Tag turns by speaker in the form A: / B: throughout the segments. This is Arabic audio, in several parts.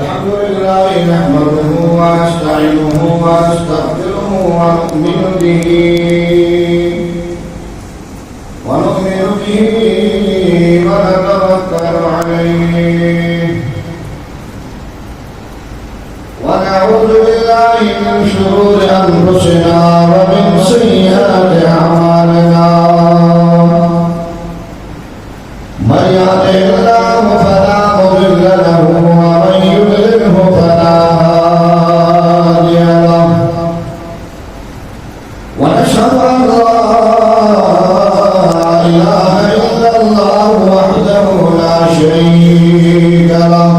A: الحمد لله نحمده ونستعينه ونستغفره ونؤمن به ونتوكل عليه ونعوذ بالله من شرور أنفسنا ومن سيئات أعمالنا من يهده الله فلا مضل له ومن يضلله فلا هادي له ونشهد أن لا إله إلا الله وحده لا شريك له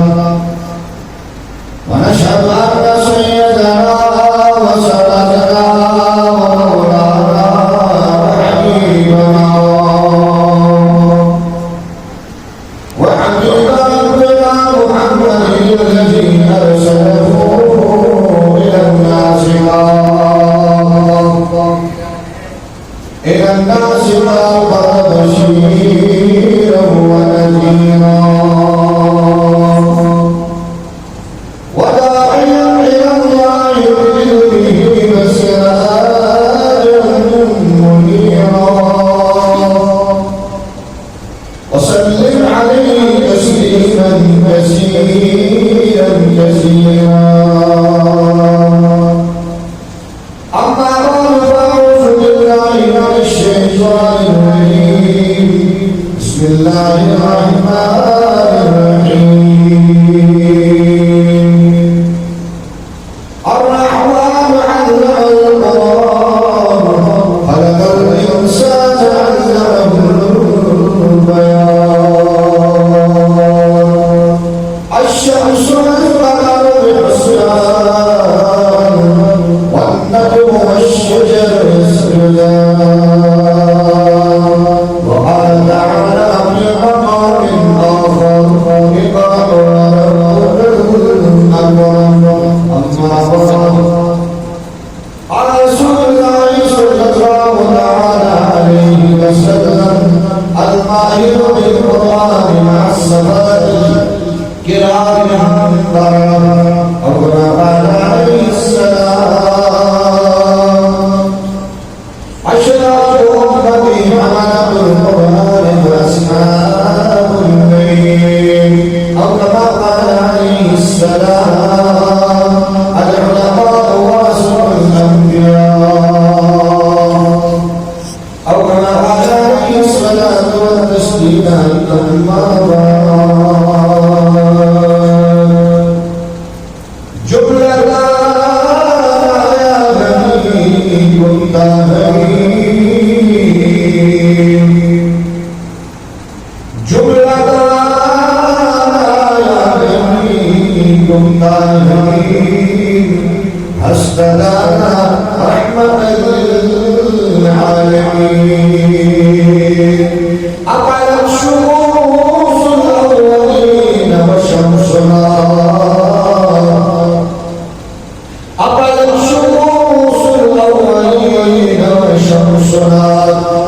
A: ونشهد أن سيدنا وسندنا ومولانا وحبيبنا وحبيب ربنا محمد الذي أرسله إلى الناس بشيرا ونذيرا وداعيا إلى الله بإذنه وسراجا منيرا وسلم عليه تسليما كثيرا كثيرا أما بعد فأعوذ بالله من الشيطان الرجيم بسم الله الرحمن الرحيم الرحمن علم القرآن خلق الإنسان علمه البيان الشمس والقمر بحسبان والنجم والشجر يسجدان وقال تعالى في مقام آخر قال رسول الله صلى الله تعالى عليه وسلم الماهر بالقرآن مع الصفات كرام بررة أو كما قال عليه السلام أشراف أمتي حملة القرآن وأصحاب الليل أو كما قال عليه السلام العلماء ورثة الأنبياء أو كما قال عليه الصلاة والتسليم أما هستدانا رحمة للعالمين أقلت شموس الأولين وشمسنا أقلت شموس الأولين وشمسنا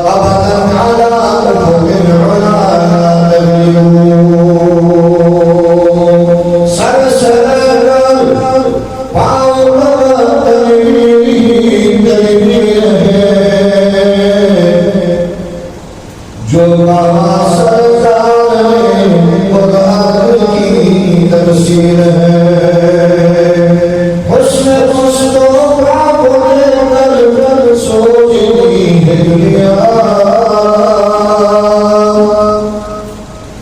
A: أبدا على أفق العلا تبين سلسلة جو بابا سرکار قرآن کی تفسیر ہے حسن مصطفیٰ کو دیکھ کر سوچتی ہے دنیا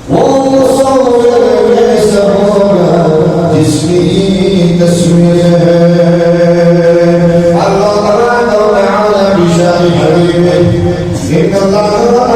A: وہ مصور کیسا ہوگا جس کی تصویر ہے اللہ تبارک و تعالی بشان حبیبه إن الله